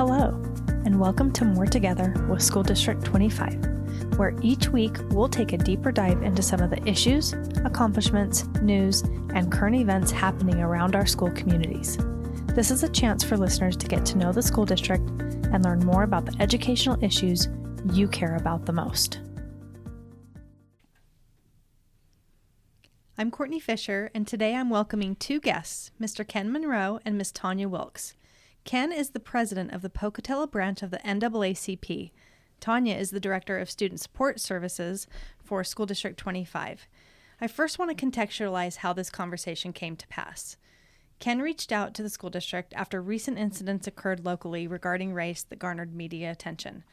Hello, and welcome to More Together with School District 25, where each week we'll take a deeper dive into some of the issues, accomplishments, news, and current events happening around our school communities. This is a chance for listeners to get to know the school district and learn more about the educational issues you care about the most. I'm Courtney Fisher, and today I'm welcoming two guests, Mr. Ken Monroe and Ms. Tonya Wilkes. Ken is the president of the Pocatello branch of the NAACP. Tonya is the director of student support services for School District 25. I first want to contextualize how this conversation came to pass. Ken reached out to the school district after recent incidents occurred locally regarding race that garnered media attention.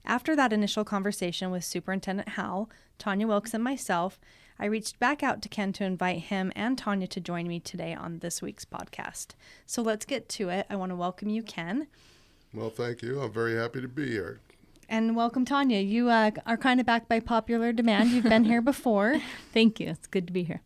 After that initial conversation with Superintendent Howell, Tonya Wilkes, and myself, I reached back out to Ken to invite him and Tonya to join me today on this week's podcast. So let's get to it. I want to welcome you, Ken. Well, thank you. I'm very happy to be here. And welcome, Tonya. You are kind of back by popular demand. You've been here before. Thank you. It's good to be here.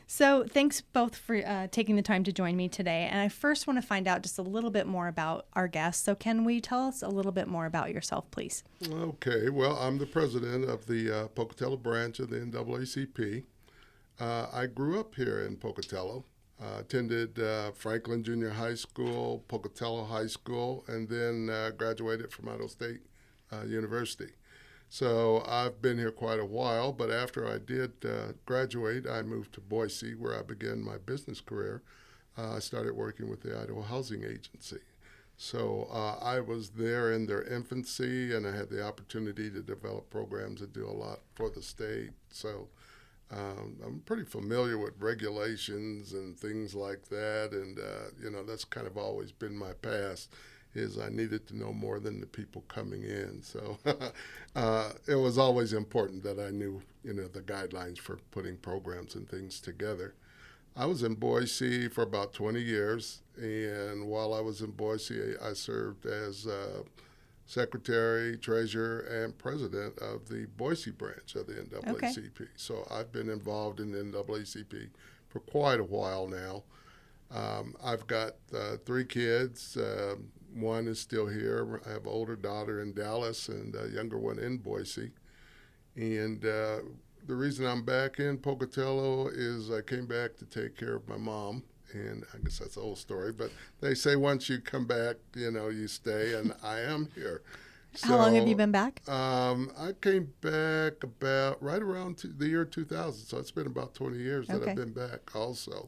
So thanks both for taking the time to join me today. And I first want to find out just a little bit more about our guests. So Ken, will you tell us a little bit more about yourself, please? Okay. Well, I'm the president of the Pocatello branch of the NAACP. I grew up here in Pocatello, attended Franklin Junior High School, Pocatello High School, and then graduated from Idaho State University. So I've been here quite a while, but after I did graduate, I moved to Boise, where I began my business career. I started working with the Idaho Housing Agency. So I was there in their infancy, and I had the opportunity to develop programs that do a lot for the state. So I'm pretty familiar with regulations and things like that, and that's kind of always been my past. Is I needed to know more than the people coming in. So it was always important that I knew, the guidelines for putting programs and things together. I was in Boise for about 20 years, and while I was in Boise, I served as secretary, treasurer, and president of the Boise branch of the NAACP. Okay. So I've been involved in the NAACP for quite a while now. I've got 3 kids. One is still here. I have an older daughter in Dallas and a younger one in Boise. And the reason I'm back in Pocatello is I came back to take care of my mom. And I guess that's the whole story. But they say once you come back, you stay, and I am here. How long have you been back? I came back about right around the year 2000. So it's been about 20 years that I've been back also.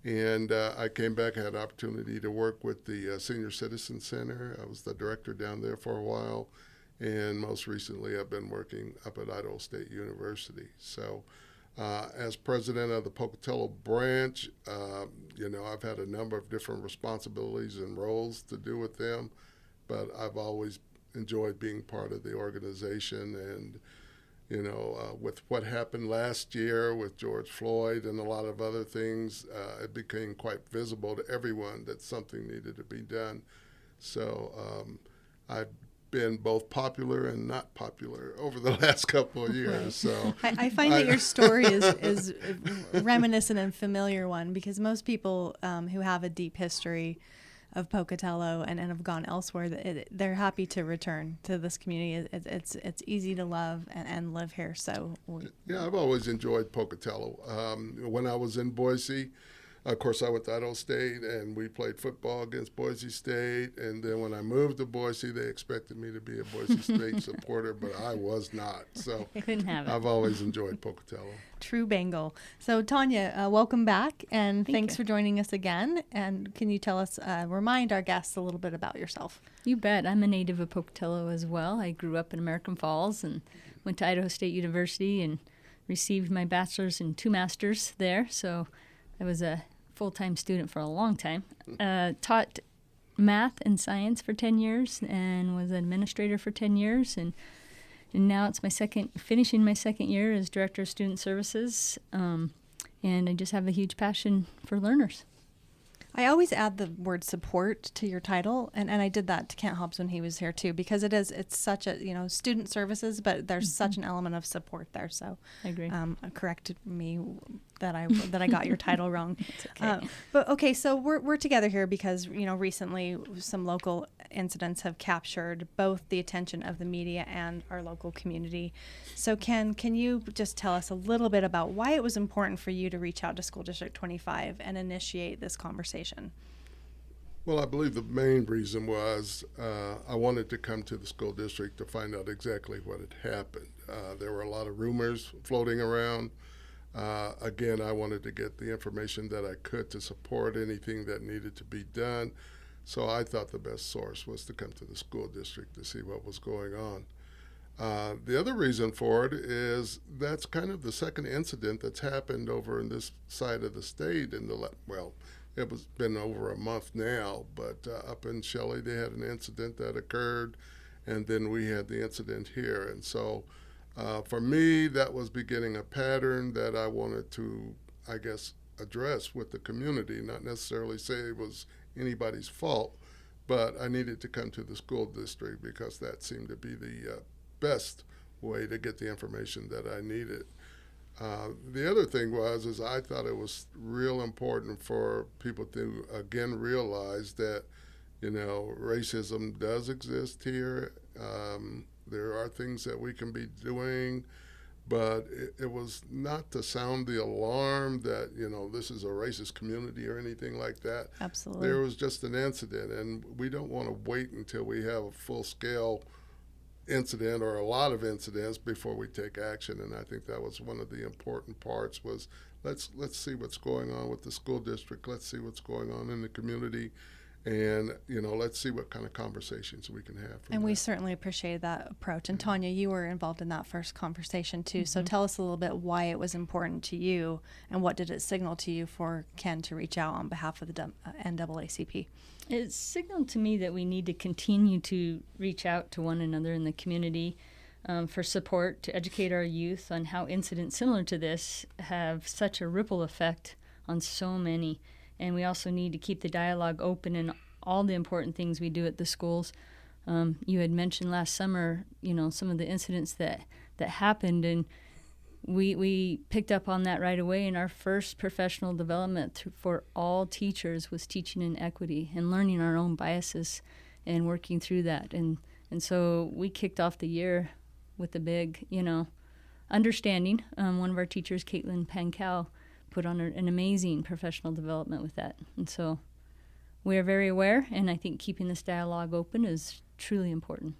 And I came back, I had an opportunity to work with the Senior Citizen Center. I was the director down there for a while. And most recently, I've been working up at Idaho State University. So as president of the Pocatello branch, I've had a number of different responsibilities and roles to do with them. But I've always enjoyed being part of the organization. And with what happened last year with George Floyd and a lot of other things, it became quite visible to everyone that something needed to be done. So I've been both popular and not popular over the last couple of years. So I find that your story is reminiscent and familiar one, because most people who have a deep history of Pocatello and have gone elsewhere, they're happy to return to this community. It's easy to love and live here. So yeah, I've always enjoyed Pocatello. When I was in Boise, of course, I went to Idaho State, and we played football against Boise State. And then when I moved to Boise, they expected me to be a Boise State supporter, but I was not. So couldn't have it. I've always enjoyed Pocatello. True Bengal. So Tonya, welcome back, and thanks for joining us again. And can you tell us, remind our guests a little bit about yourself? You bet. I'm a native of Pocatello as well. I grew up in American Falls and went to Idaho State University and received my bachelor's and 2 masters there. So I was a full-time student for a long time. Taught math and science for 10 years and was an administrator for 10 years. And now it's finishing my second year as Director of Student Services. And I just have a huge passion for learners. I always add the word support to your title, and I did that to Kent Hobbs when he was here too, because it's such a, student services, but there's such an element of support there. So I agree. Corrected me that I got your title wrong. It's okay. But okay, so we're together here because recently some local incidents have captured both the attention of the media and our local community. So can you just tell us a little bit about why it was important for you to reach out to School District 25 and initiate this conversation? Well, I believe the main reason was I wanted to come to the school district to find out exactly what had happened. There were a lot of rumors floating around. Again, I wanted to get the information that I could to support anything that needed to be done. So I thought the best source was to come to the school district to see what was going on. The other reason for it is that's kind of the second incident that's happened over in this side of the state it was been over a month now, but up in Shelley they had an incident that occurred, and then we had the incident here. And so for me, that was beginning a pattern that I wanted to, I guess, address with the community, not necessarily say it was anybody's fault, but I needed to come to the school district because that seemed to be the best way to get the information that I needed. The other thing is I thought it was real important for people to, again, realize that, racism does exist here. There are things that we can be doing, but it was not to sound the alarm that, this is a racist community or anything like that. Absolutely. There was just an incident, and we don't want to wait until we have a full-scale incident or a lot of incidents before we take action. And I think that was one of the important parts was let's see what's going on with the school district. Let's see what's going on in the community. And, let's see what kind of conversations we can have. And we certainly appreciate that approach. And Tonya, you were involved in that first conversation too. So tell us a little bit why it was important to you and what did it signal to you for Ken to reach out on behalf of the NAACP? It signaled to me that we need to continue to reach out to one another in the community for support, to educate our youth on how incidents similar to this have such a ripple effect on so many. And we also need to keep the dialogue open in all the important things we do at the schools. You had mentioned last summer, some of the incidents that happened, and we picked up on that right away. And our first professional development for all teachers was teaching in equity and learning our own biases and working through that. And so we kicked off the year with a big, understanding. One of our teachers, Caitlin Pankow, put on an amazing professional development with that. And so we are very aware, and I think keeping this dialogue open is truly important.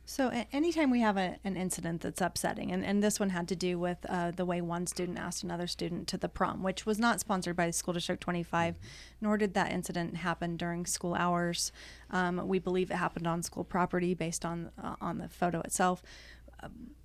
So anytime we have an incident that's upsetting, and this one had to do with the way one student asked another student to the prom, which was not sponsored by School District 25, nor did that incident happen during school hours. We believe it happened on school property based on the photo itself.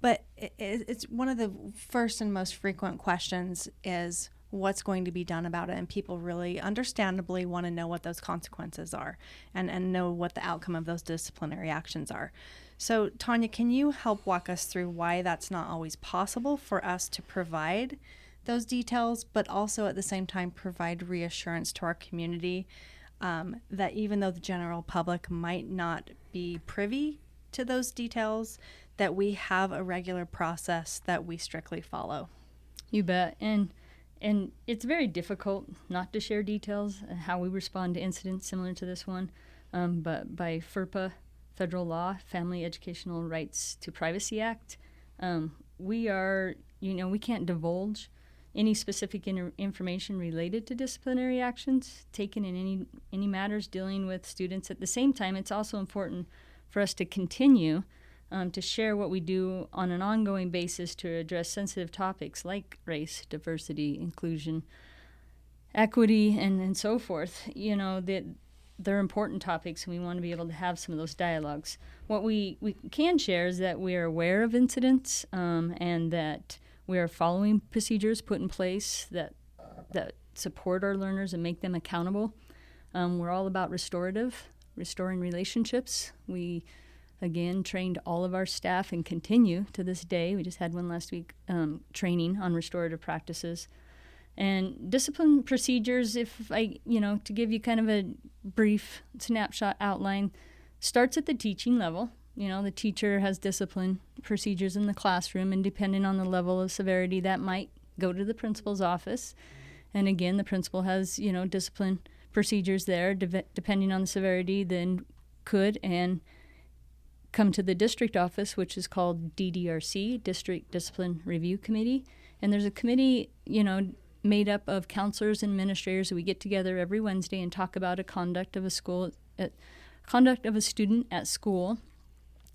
But it's one of the first and most frequent questions is what's going to be done about it, and people really understandably want to know what those consequences are and know what the outcome of those disciplinary actions are. So Tonya, can you help walk us through why that's not always possible for us to provide those details, but also at the same time provide reassurance to our community that even though the general public might not be privy to those details, that we have a regular process that we strictly follow? You bet. And it's very difficult not to share details and how we respond to incidents similar to this one. But by FERPA, federal law, Family Educational Rights to Privacy Act, we can't divulge any specific information related to disciplinary actions taken in any matters dealing with students. At the same time, it's also important for us to continue to share what we do on an ongoing basis to address sensitive topics like race, diversity, inclusion, equity, and so forth. They're important topics, and we want to be able to have some of those dialogues. What we can share is that we are aware of incidents and that we are following procedures put in place that support our learners and make them accountable. We're all about restoring relationships. We, again, trained all of our staff and continue to this day. We just had one last week, training on restorative practices. And discipline procedures, if I, to give you kind of a brief snapshot outline, starts at the teaching level. The teacher has discipline procedures in the classroom, and depending on the level of severity, that might go to the principal's office. And again, the principal has, discipline procedures there, depending on the severity, then could and come to the district office, which is called DDRC, District Discipline Review Committee. And there's a committee, made up of counselors and administrators. We get together every Wednesday and talk about conduct of a student at school.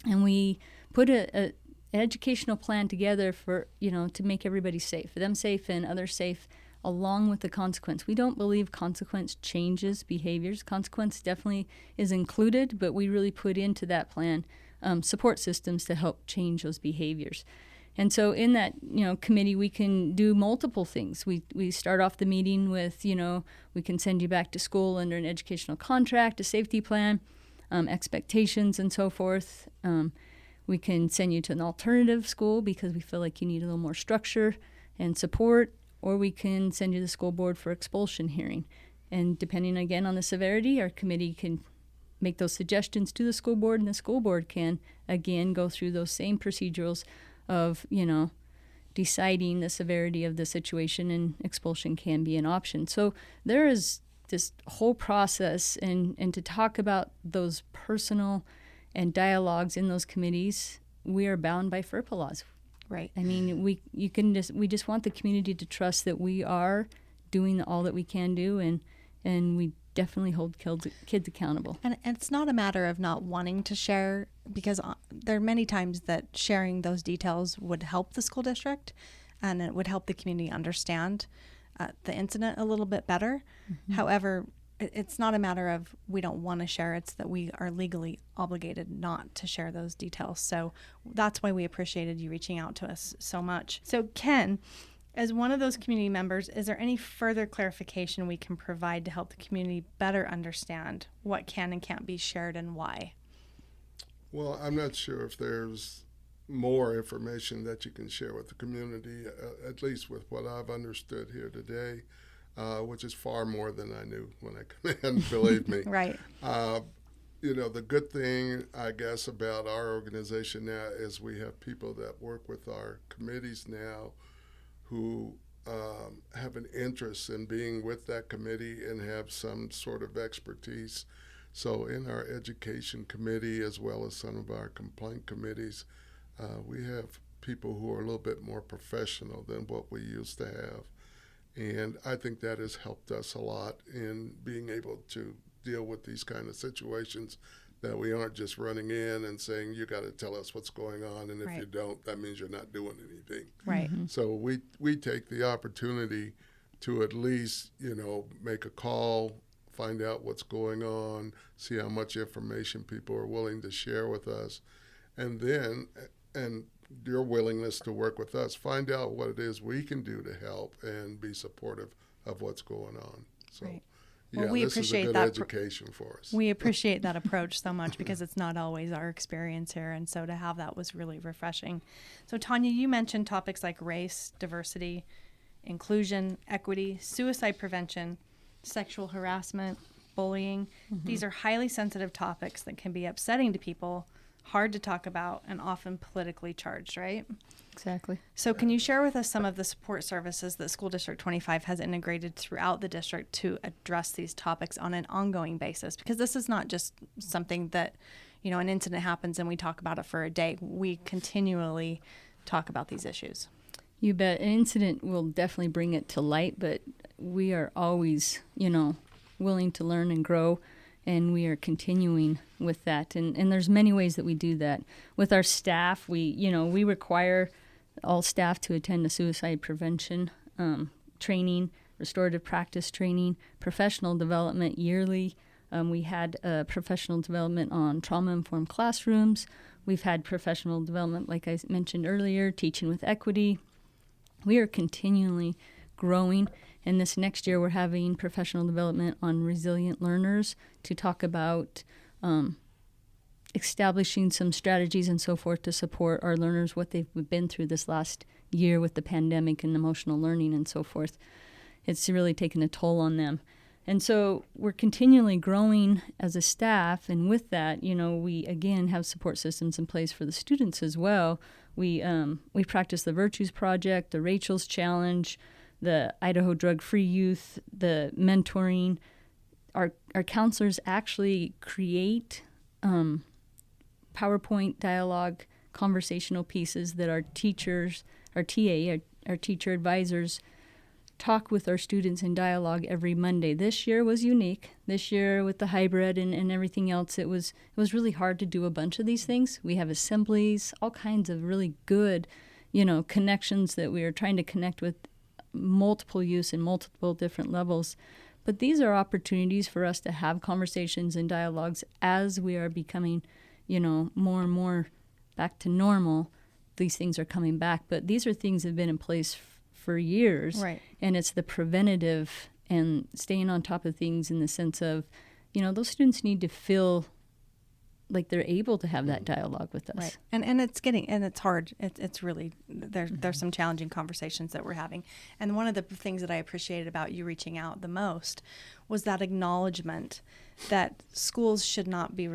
And we put an educational plan together for, to make everybody safe, for them safe and others safe, along with the consequence. We don't believe consequence changes behaviors. Consequence definitely is included, but we really put into that plan support systems to help change those behaviors. And so in that, committee, we can do multiple things. We start off the meeting with, we can send you back to school under an educational contract, a safety plan, expectations, and so forth. We can send you to an alternative school because we feel like you need a little more structure and support, or we can send you to the school board for expulsion hearing. And depending, again, on the severity, our committee can make those suggestions to the school board, and the school board can, again, go through those same procedurals of, deciding the severity of the situation, and expulsion can be an option. So there is this whole process, and to talk about those personal and dialogues in those committees, we are bound by FERPA laws. Right. I mean, we just want the community to trust that we are doing all that we can do, and we definitely hold kids accountable. And it's not a matter of not wanting to share, because there are many times that sharing those details would help the school district, and it would help the community understand the incident a little bit better. Mm-hmm. However, it's not a matter of we don't want to share. It's that we are legally obligated not to share those details. So that's why we appreciated you reaching out to us so much. So Ken, as one of those community members, is there any further clarification we can provide to help the community better understand what can and can't be shared and why? Well, I'm not sure if there's more information that you can share with the community, at least with what I've understood here today, which is far more than I knew when I came in, believe me. Right. The good thing, I guess, about our organization now is we have people that work with our committees now who have an interest in being with that committee and have some sort of expertise. So in our education committee, as well as some of our complaint committees, we have people who are a little bit more professional than what we used to have. And I think that has helped us a lot in being able to deal with these kind of situations, that we aren't just running in and saying, you got to tell us what's going on, and if Right. you don't, that means you're not doing anything. Right. Mm-hmm. So we take the opportunity to at least, make a call, find out what's going on, see how much information people are willing to share with us, and then, and your willingness to work with us, find out what it is we can do to help and be supportive of what's going on. So, Right. yeah, Well, we this appreciate is a good that education for us. We appreciate that approach so much, because it's not always our experience here. And so to have that was really refreshing. So Tonya, you mentioned topics like race, diversity, inclusion, equity, suicide prevention, sexual harassment, bullying. Mm-hmm. These are highly sensitive topics that can be upsetting to people, hard to talk about, and often politically charged, right? Exactly. So can you share with us some of the support services that School District 25 has integrated throughout the district to address these topics on an ongoing basis? Because this is not just something that, an incident happens and we talk about it for a day. We continually talk about these issues. You bet. An incident will definitely bring it to light, but we are always, willing to learn and grow, and we are continuing with that. And there's many ways that we do that. With our staff, we require all staff to attend a suicide prevention training, restorative practice training, professional development yearly. We had professional development on trauma-informed classrooms. We've had professional development, like I mentioned earlier, teaching with equity. We are continually growing, and this next year we're having professional development on resilient learners to talk about establishing some strategies and so forth to support our learners, what they've been through this last year with the pandemic and emotional learning and so forth. it's really taken a toll on them. And so we're continually growing as a staff, and with that, we again have support systems in place for the students as well. We practice the Virtues Project, the Rachel's Challenge, the Idaho Drug-Free Youth, the mentoring. Our counselors actually create PowerPoint dialogue conversational pieces that our teachers, our TA, our teacher advisors, talk with our students in dialogue every Monday. This year was unique. This year with the hybrid and everything else, it was really hard to do a bunch of these things. We have assemblies, all kinds of really good, connections that we are trying to connect with multiple use in multiple different levels. But these are opportunities for us to have conversations and dialogues as we are becoming, more and more back to normal. These things are coming back, but these are things that have been in place for years, right? And it's the preventative and staying on top of things in the sense of, those students need to feel like they're able to have that dialogue with us. Right. And it's hard. It's really, there's some challenging conversations that we're having. And one of the things that I appreciated about you reaching out the most was that acknowledgement that schools should not be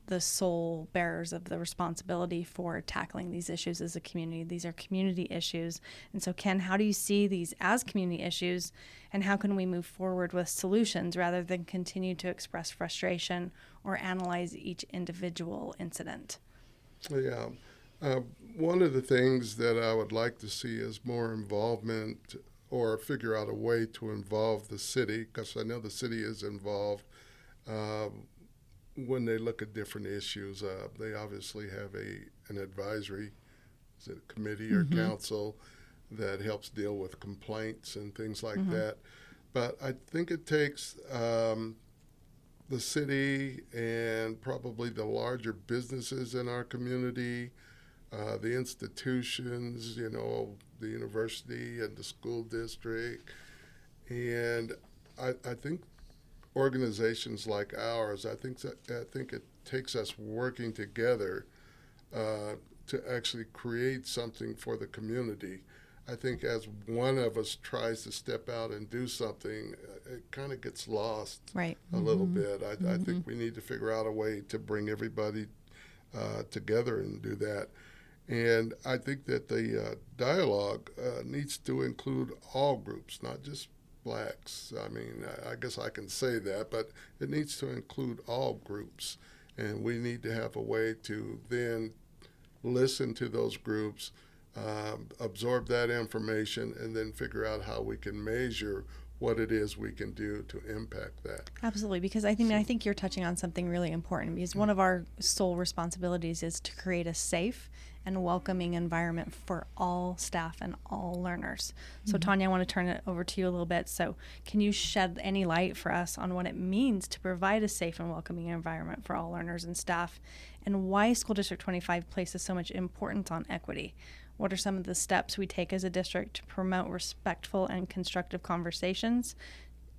the sole bearers of the responsibility for tackling these issues as a community. These are community issues. And so, Ken, how do you see these as community issues, and how can we move forward with solutions rather than continue to express frustration or analyze each individual incident? Yeah. One of the things that I would like to see is more involvement, or figure out a way to involve the city, because I know the city is involved when they look at different issues. They obviously have an advisory committee or council that helps deal with complaints and things like that. But I think it takes the city and probably the larger businesses in our community, the institutions, the university and the school district. And I think organizations like ours, I think it takes us working together to actually create something for the community. I think as one of us tries to step out and do something, it kind of gets lost a little bit. I think we need to figure out a way to bring everybody together and do that. And I think that the dialogue needs to include all groups, not just blacks. I mean, I guess I can say that, but it needs to include all groups. And we need to have a way to then listen to those groups, absorb that information, and then figure out how we can measure what it is we can do to impact that. Absolutely, because I think you're touching on something really important, because one of our sole responsibilities is to create a safe and welcoming environment for all staff and all learners. So Tonya, I want to turn it over to you a little bit. So can you shed any light for us on what it means to provide a safe and welcoming environment for all learners and staff, and why School District 25 places so much importance on equity? What are some of the steps we take as a district to promote respectful and constructive conversations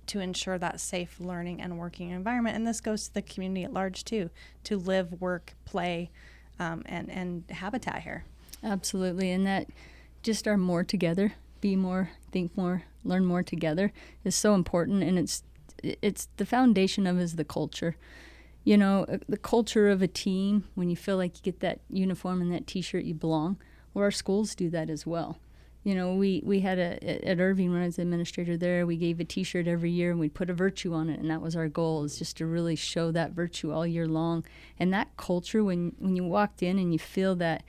to ensure that safe learning and working environment? And this goes to the community at large too, to live, work, play, and habitat here. Absolutely. And that just our more together, be more, think more, learn more together is so important. And it's the foundation of is the culture. The culture of a team, when you feel like you get that uniform and that T-shirt, you belong. Well, our schools do that as well. We had at Irving, when I was the administrator there, we gave a T-shirt every year and we'd put a virtue on it, and that was our goal, is just to really show that virtue all year long. And that culture, when you walked in and you feel that,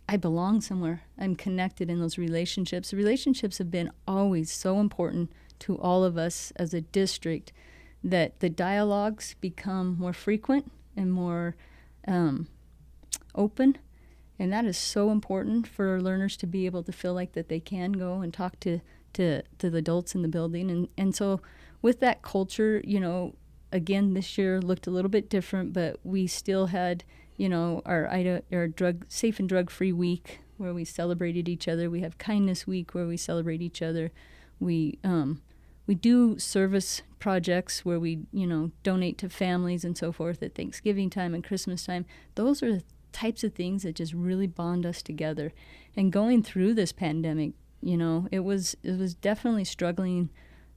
I belong somewhere, I'm connected in those relationships. The relationships have been always so important to all of us as a district, that the dialogues become more frequent and more open. And that is so important for learners to be able to feel like that they can go and talk to the adults in the building. And so with that culture, again, this year looked a little bit different, but we still had, our safe and drug-free week where we celebrated each other. We have kindness week where we celebrate each other. We do service projects where we, donate to families and so forth at Thanksgiving time and Christmas time. Those are types of things that just really bond us together. And going through this pandemic, You know, it was definitely struggling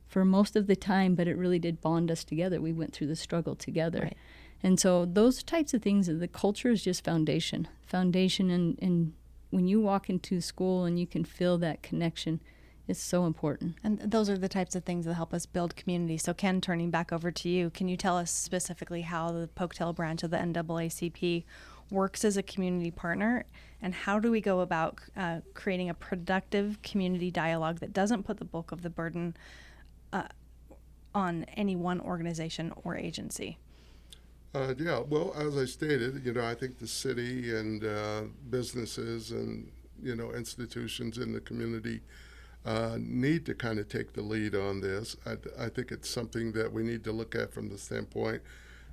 for most of the time, but it really did bond us together. We went through the struggle together. Right. And so those types of things, the culture is just foundation. And when you walk into school and you can feel that connection, it's so important. And those are the types of things that help us build community. So Ken, turning back over to you, can you tell us specifically how the Pocatello branch of the NAACP works as a community partner, and how do we go about creating a productive community dialogue that doesn't put the bulk of the burden on any one organization or agency? Yeah, well, as I stated, I think the city and businesses and, institutions in the community need to kind of take the lead on this. I think it's something that we need to look at from the standpoint,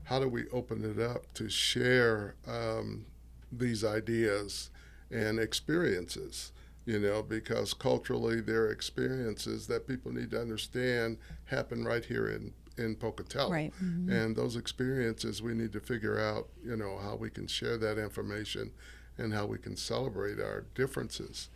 how do we open it up to share these ideas and experiences, because culturally there are experiences that people need to understand happen right here in Pocatello. Right. Mm-hmm. And those experiences, we need to figure out, how we can share that information and how we can celebrate our differences.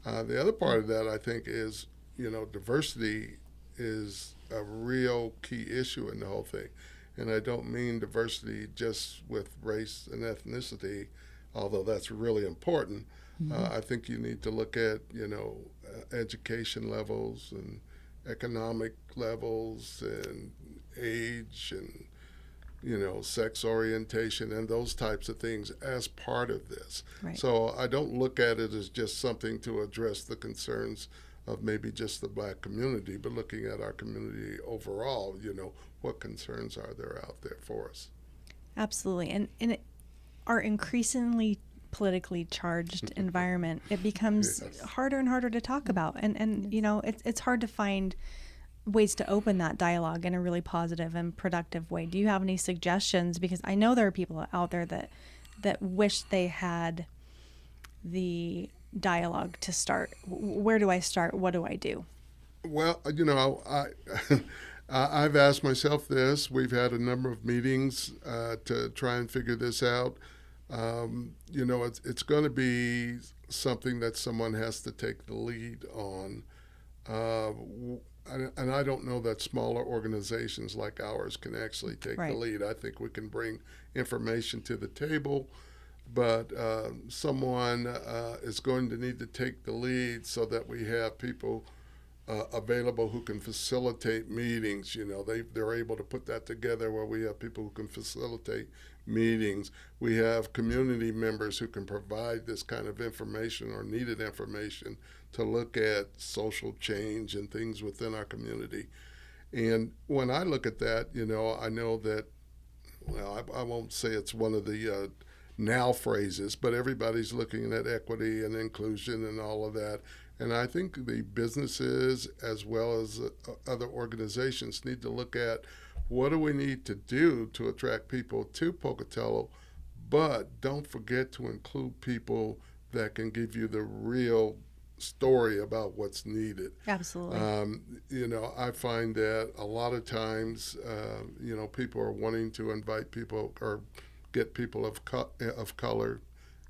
The other part of that, I think, is, diversity is a real key issue in the whole thing. And I don't mean diversity just with race and ethnicity, although that's really important. Mm-hmm. I think you need to look at, education levels and economic levels and age and, sex orientation and those types of things as part of this. Right. So I don't look at it as just something to address the concerns of maybe just the black community, but looking at our community overall, what concerns are there out there for us? Absolutely. And our increasingly politically charged environment, it becomes harder and harder to talk about. And it's hard to find ways to open that dialogue in a really positive and productive way. Do you have any suggestions? Because I know there are people out there that wish they had the dialogue to start. Where do I start? What do I do? Well, I've asked myself this. We've had a number of meetings to try and figure this out. It's going to be something that someone has to take the lead on. And I don't know that smaller organizations like ours can actually take the lead. I think we can bring information to the table, but someone is going to need to take the lead so that we have people available who can facilitate meetings. They're able to put that together where we have people who can facilitate meetings. We have community members who can provide this kind of information or needed information to look at social change and things within our community. And when I look at that, I know that, I won't say it's one of the now phrases, but everybody's looking at equity and inclusion and all of that. And I think the businesses as well as other organizations need to look at what do we need to do to attract people to Pocatello, but don't forget to include people that can give you the real story about what's needed. Absolutely. I find that a lot of times, people are wanting to invite people or get people of color,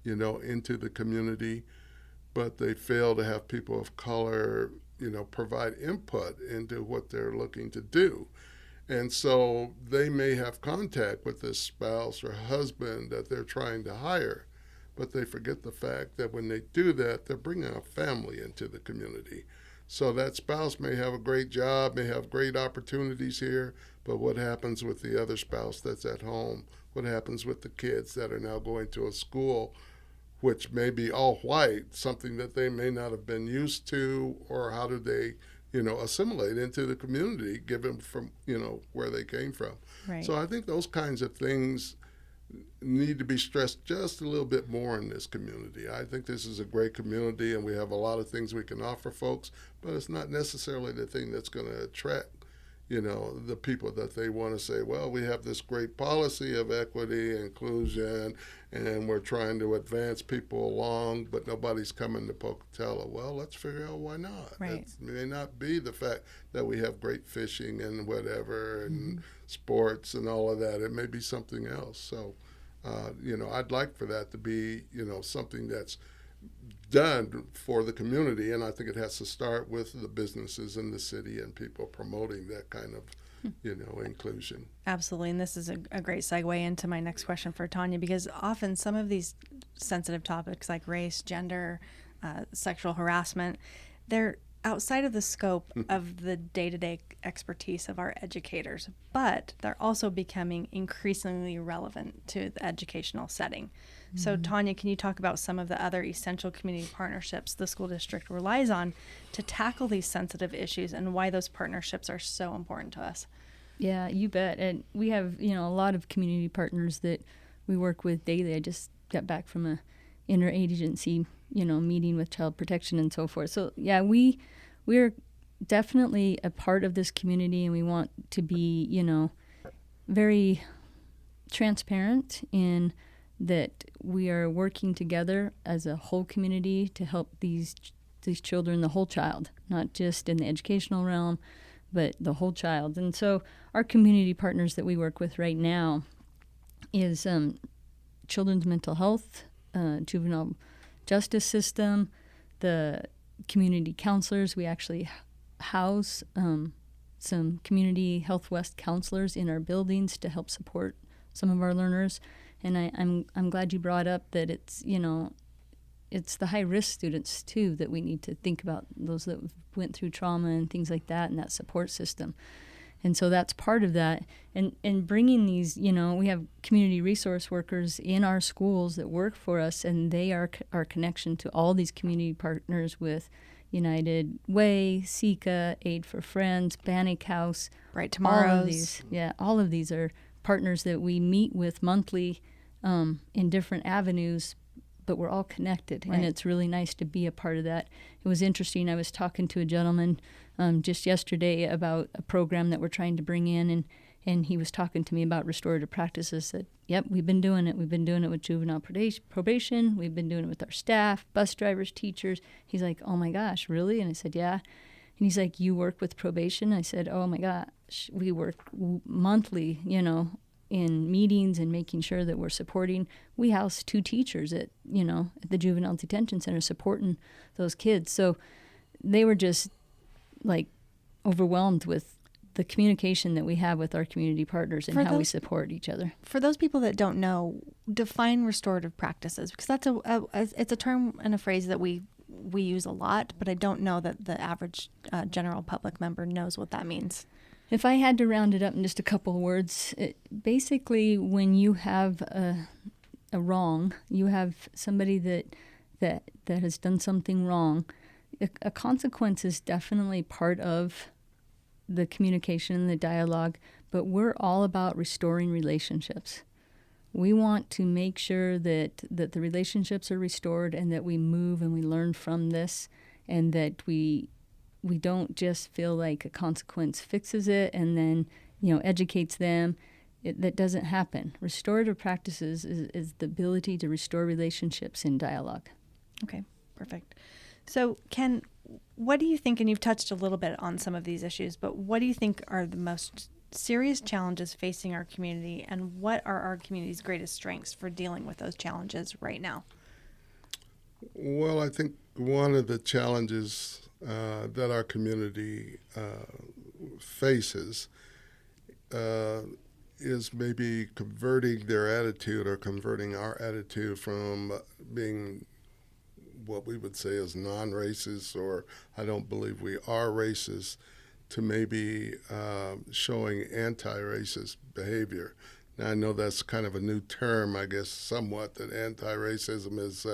into the community, but they fail to have people of color, provide input into what they're looking to do. And so they may have contact with this spouse or husband that they're trying to hire, but they forget the fact that when they do that, they're bringing a family into the community. So that spouse may have a great job, may have great opportunities here, but what happens with the other spouse that's at home? What happens with the kids that are now going to a school which may be all white, something that they may not have been used to, or how do they, assimilate into the community given from, where they came from. Right. So I think those kinds of things need to be stressed just a little bit more in this community. I think this is a great community and we have a lot of things we can offer folks, but it's not necessarily the thing that's going to attract, the people that they want to say, well, we have this great policy of equity, inclusion, and we're trying to advance people along, but nobody's coming to Pocatello. Well, let's figure out why not. Right. It may not be the fact that we have great fishing and whatever and sports and all of that. It may be something else. So, I'd like for that to be, something that's done for the community, and I think it has to start with the businesses in the city and people promoting that kind of, inclusion. Absolutely. And this is a great segue into my next question for Tonya, because often some of these sensitive topics like race, gender, sexual harassment, they're outside of the scope of the day-to-day expertise of our educators, but they're also becoming increasingly relevant to the educational setting. So Tonya, can you talk about some of the other essential community partnerships the school district relies on to tackle these sensitive issues and why those partnerships are so important to us? Yeah, you bet. And we have, a lot of community partners that we work with daily. I just got back from a interagency, meeting with child protection and so forth. So yeah, we're definitely a part of this community, and we want to be, very transparent in that we are working together as a whole community to help these children, the whole child, not just in the educational realm, but the whole child. And so our community partners that we work with right now is children's mental health, juvenile justice system, the community counselors. We actually house some community Health West counselors in our buildings to help support some of our learners. And I'm glad you brought up that it's it's the high risk students too that we need to think about, those that went through trauma and things like that, and that support system. And so that's part of that. And bringing these, we have community resource workers in our schools that work for us, and they are our connection to all these community partners with United Way, SECA, Aid for Friends, Bannock House. Bright Tomorrows. All of these are partners that we meet with monthly in different avenues, but we're all connected, right. And it's really nice to be a part of that. It was interesting. I was talking to a gentleman just yesterday about a program that we're trying to bring in, and he was talking to me about restorative practices. That, yep, we've been doing it. We've been doing it with juvenile probation. We've been doing it with our staff, bus drivers, teachers. He's like, oh my gosh, really? And I said, yeah. And he's like, you work with probation? I said, oh my gosh, we work monthly, in meetings and making sure that we're supporting. We house 2 teachers at the juvenile detention center supporting those kids. So they were just like overwhelmed with the communication that we have with our community partners and how we support each other. For those people that don't know, define restorative practices, because that's it's a term and a phrase that we use a lot, but I don't know that the average general public member knows what that means. If I had to round it up in just a couple of words, basically when you have a wrong, you have somebody that has done something wrong, a consequence is definitely part of the communication and the dialogue, but we're all about restoring relationships. We want to make sure that the relationships are restored and that we move and we learn from this, and that we don't just feel like a consequence fixes it and then, educates them. That doesn't happen. Restorative practices is the ability to restore relationships in dialogue. Okay, perfect. So, Ken, what do you think, and you've touched a little bit on some of these issues, but what do you think are the most serious challenges facing our community, and what are our community's greatest strengths for dealing with those challenges right now? Well, I think one of the challenges that our community faces is maybe converting their attitude, or converting our attitude from being what we would say is non-racist, or I don't believe we are racist, to maybe showing anti-racist behavior. Now, I know that's kind of a new term, I guess, somewhat, that anti-racism is,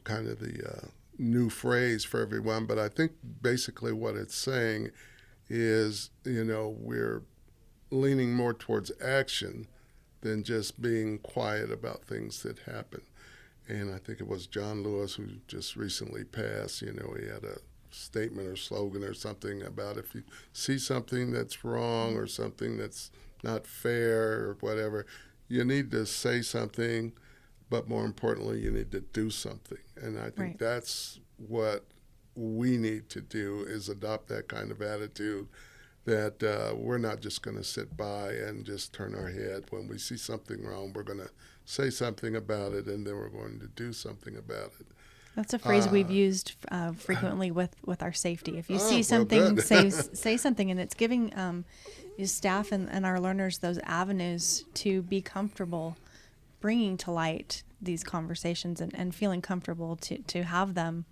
kind of the new phrase for everyone. But I think basically what it's saying is, we're leaning more towards action than just being quiet about things that happen. And I think it was John Lewis who just recently passed. He had a statement or slogan or something about, if you see something that's wrong or something that's not fair or whatever, you need to say something, but more importantly, you need to do something. And I think that's what we need to do, is adopt that kind of attitude, that we're not just going to sit by and just turn our head. When we see something wrong, we're going to say something about it, and then we're going to do something about it. That's a phrase we've used frequently with our safety. If you see something, well, say something, and it's giving your staff and our learners those avenues to be comfortable bringing to light these conversations and feeling comfortable to have them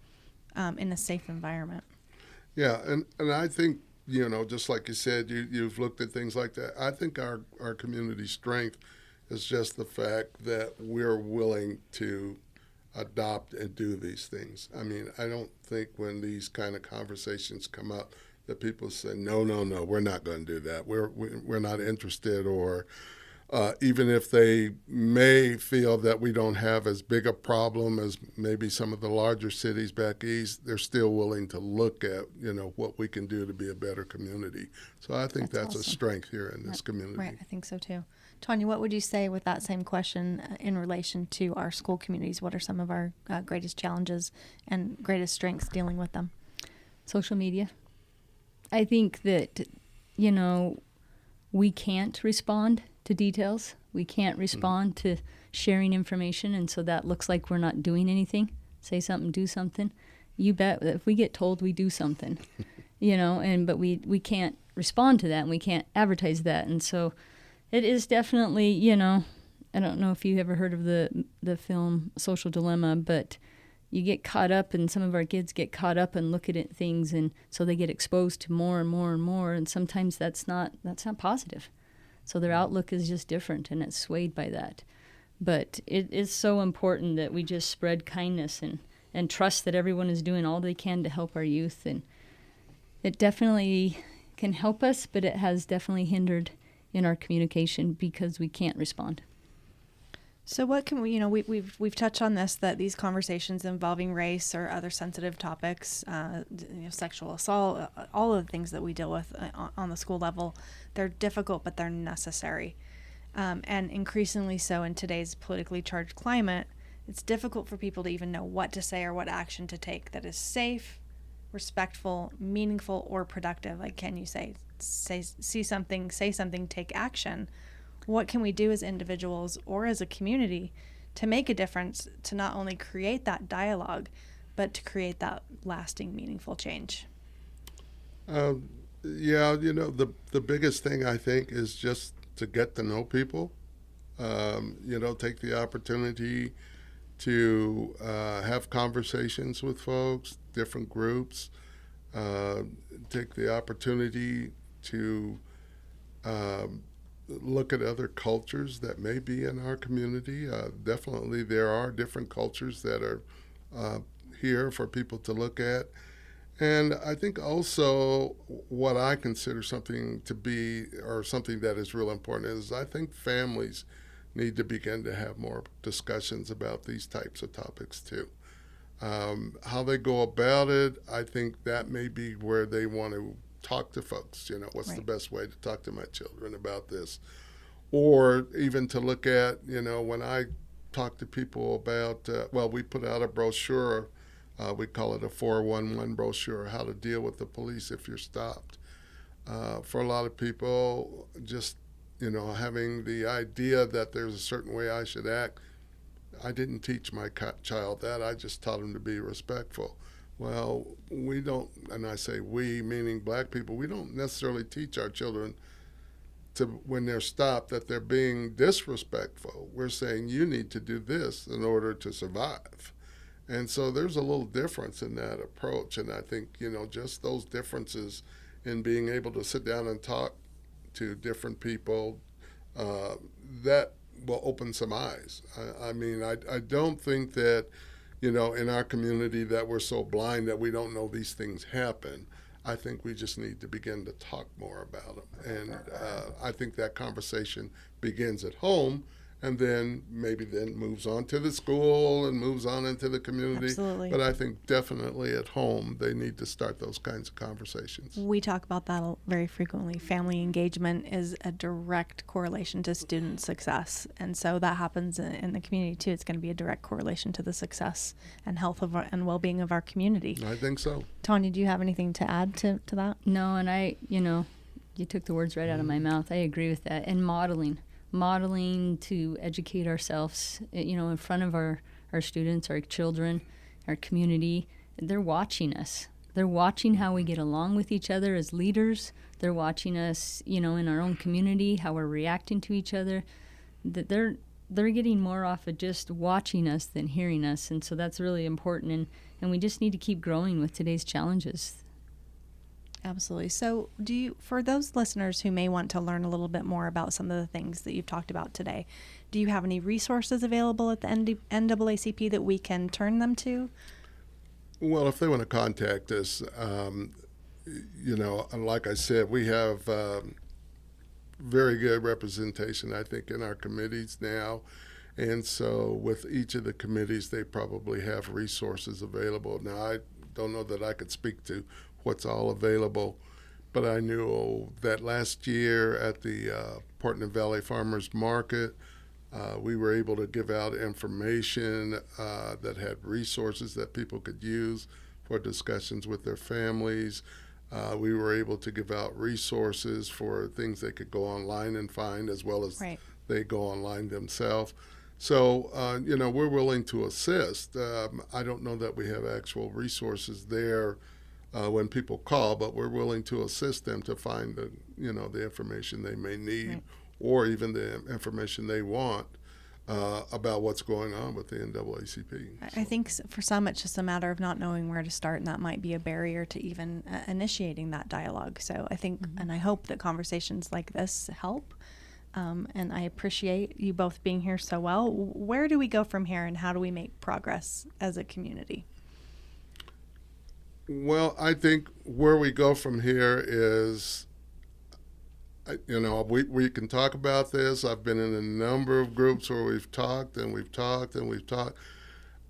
in a safe environment. Yeah, and I think, just like you said, you've looked at things like that. I think our community strength is just the fact that we're willing to adopt and do these things. I mean, I don't think when these kind of conversations come up that people say, no, we're not going to do that. We're not interested, or even if they may feel that we don't have as big a problem as maybe some of the larger cities back east, they're still willing to look at, what we can do to be a better community. So I think that's awesome. A strength here in this community. Right, I think so too. Tonya, what would you say with that same question in relation to our school communities? What are some of our greatest challenges and greatest strengths dealing with them? Social media. I think that, we can't respond to details. We can't respond to sharing information, and so that looks like we're not doing anything. Say something, do something. You bet if we get told, we do something, but we can't respond to that, and we can't advertise that. And so it is definitely, I don't know if you ever heard of the film Social Dilemma, but you get caught up, and some of our kids get caught up and look at things, and so they get exposed to more and more and more, and sometimes that's not positive. So their outlook is just different, and it's swayed by that. But it is so important that we just spread kindness and trust that everyone is doing all they can to help our youth. And it definitely can help us, but it has definitely hindered in our communication because we can't respond. So what can we, we've touched on this, that these conversations involving race or other sensitive topics, sexual assault, all of the things that we deal with on the school level, they're difficult, but they're necessary. And increasingly so in today's politically charged climate, it's difficult for people to even know what to say or what action to take that is safe, respectful, meaningful, or productive. Like, can you see something, say something, take action? What can we do as individuals or as a community to make a difference, to not only create that dialogue, but to create that lasting, meaningful change? The biggest thing I think is just to get to know people. Take the opportunity to have conversations with folks, different groups. Take the opportunity to look at other cultures that may be in our community. Definitely there are different cultures that are here for people to look at. And I think also what I consider something that is real important is I think families need to begin to have more discussions about these types of topics too. How they go about it, I think that may be where they want to talk to folks, what's Right. the best way to talk to my children about this? Or even to look at, when I talk to people about, we put out a brochure, we call it a 411 brochure, how to deal with the police if you're stopped. For a lot of people, just, having the idea that there's a certain way I should act, I didn't teach my child that, I just taught him to be respectful. Well, we don't, and I say we, meaning black people, we don't necessarily teach our children to, when they're stopped, that they're being disrespectful. We're saying you need to do this in order to survive. And so there's a little difference in that approach. And I think, just those differences in being able to sit down and talk to different people, that will open some eyes. I don't think that, in our community that we're so blind that we don't know these things happen. I think we just need to begin to talk more about them. And I think that conversation begins at home and then moves on to the school and moves on into the community. Absolutely. But I think definitely at home they need to start those kinds of conversations. We talk about that very frequently. Family engagement is a direct correlation to student success. And so that happens in the community too. It's going to be a direct correlation to the success and health of and well-being of our community. I think so. Tonya, do you have anything to add to that? No, and You took the words right out of my mouth. I agree with that. And modeling to educate ourselves, in front of our students, our children, our community. They're watching us. They're watching how we get along with each other as leaders. They're watching us, in our own community, how we're reacting to each other. That they're getting more off of just watching us than hearing us, and so that's really important. And we just need to keep growing with today's challenges. Absolutely. So for those listeners who may want to learn a little bit more about some of the things that you've talked about today, do you have any resources available at the NAACP that we can turn them to? Well, if they want to contact us, like I said, we have very good representation, I think, in our committees now. And so with each of the committees, they probably have resources available. Now, I don't know that I could speak to what's all available, but I knew that last year at the Portland Valley Farmers Market, we were able to give out information that had resources that people could use for discussions with their families. We were able to give out resources for things they could go online and find, as well as they go online themselves. So, we're willing to assist. I don't know that we have actual resources there when people call, but we're willing to assist them to find the information they may need, or even the information they want about what's going on with the NAACP. I think for some it's just a matter of not knowing where to start, and that might be a barrier to even initiating that dialogue. So I think and I hope that conversations like this help. And I appreciate you both being here so well. Where do we go from here, and how do we make progress as a community? Well, I think where we go from here is, we can talk about this. I've been in a number of groups where we've talked and we've talked and we've talked.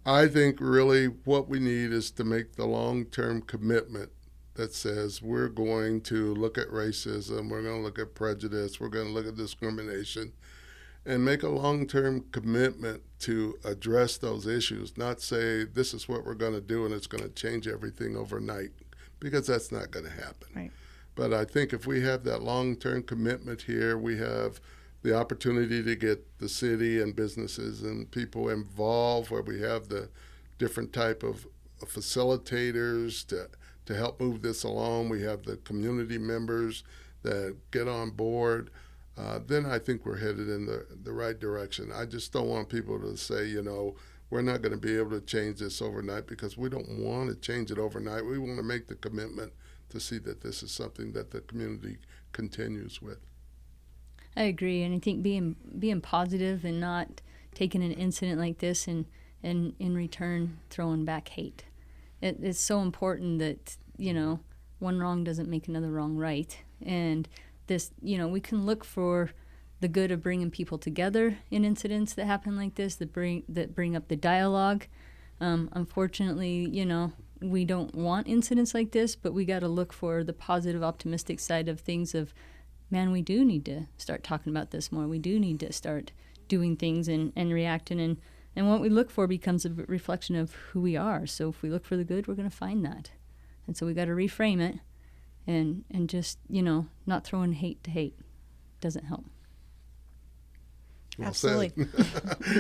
I think really what we need is to make the long-term commitment that says we're going to look at racism, we're going to look at prejudice, we're going to look at discrimination, and make a long-term commitment to address those issues, not say this is what we're going to do and it's going to change everything overnight, because that's not going to happen. Right. But I think if we have that long-term commitment here, we have the opportunity to get the city and businesses and people involved, where we have the different type of facilitators to help move this along. We have the community members that get on board. Then I think we're headed in the right direction. I just don't want people to say, we're not going to be able to change this overnight, because we don't want to change it overnight. We want to make the commitment to see that this is something that the community continues with. I agree, and I think being positive and not taking an incident like this and in return throwing back hate. It's so important that, one wrong doesn't make another wrong right. And this, we can look for the good of bringing people together in incidents that happen like this, that bring up the dialogue. Unfortunately, we don't want incidents like this, but we got to look for the positive, optimistic side of things of, man, we do need to start talking about this more. We do need to start doing things and reacting. And what we look for becomes a reflection of who we are. So if we look for the good, we're going to find that. And so we got to reframe it and just, not throwing hate to hate. Doesn't help. Well Absolutely.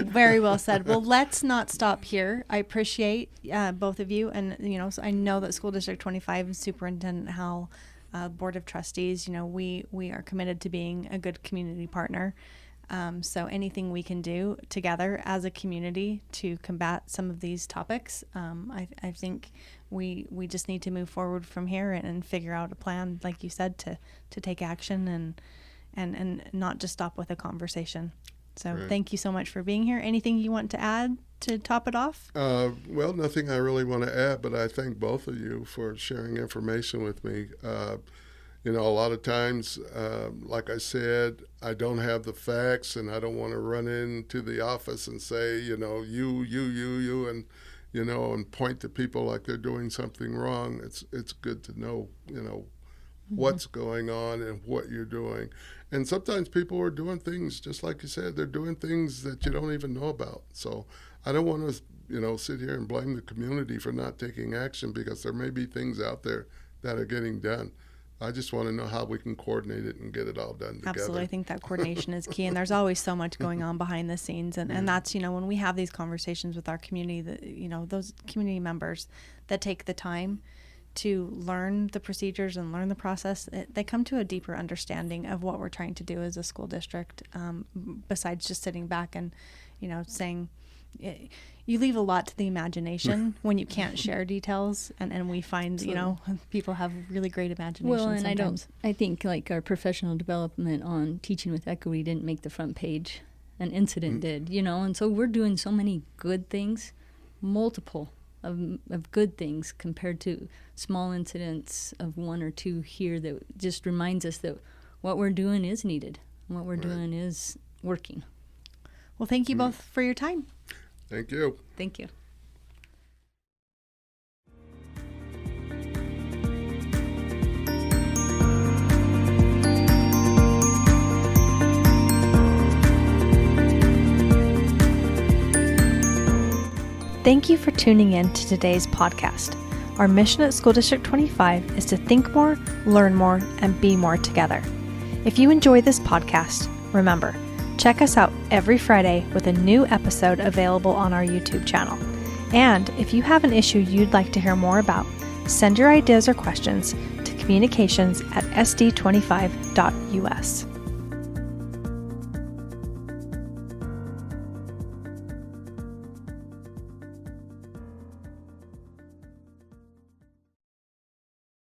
Very well said. Well, let's not stop here. I appreciate both of you. And, so I know that School District 25 and Superintendent Howell, Board of Trustees, we are committed to being a good community partner. So anything we can do together as a community to combat some of these topics, I think we just need to move forward from here and figure out a plan, like you said, to take action and not just stop with a conversation. So Right. Thank you so much for being here. Anything you want to add to top it off? Well, nothing I really want to add, but I thank both of you for sharing information with me. A lot of times, like I said, I don't have the facts, and I don't want to run into the office and say, you, and, and point to people like they're doing something wrong. It's good to know, what's going on and what you're doing. And sometimes people are doing things, just like you said, they're doing things that you don't even know about. So I don't want to, sit here and blame the community for not taking action, because there may be things out there that are getting done I just want to know how we can coordinate it and get it all done together. Absolutely. I think that coordination is key, and there's always so much going on behind the scenes. And that's, when we have these conversations with our community, those community members that take the time to learn the procedures and learn the process, they come to a deeper understanding of what we're trying to do as a school district, besides just sitting back and, saying, you leave a lot to the imagination when you can't share details, and we find, people have really great imagination. Well, and sometimes. I think like our professional development on teaching with equity didn't make the front page. An incident did, and so we're doing so many good things, multiple of good things compared to small incidents of one or two here that just reminds us that what we're doing is needed. What we're doing is working. Well, thank you both for your time. Thank you. Thank you. Thank you for tuning in to today's podcast. Our mission at School District 25 is to think more, learn more, and be more together. If you enjoy this podcast, remember, check us out every Friday with a new episode available on our YouTube channel. And if you have an issue you'd like to hear more about, send your ideas or questions to communications@sd25.us.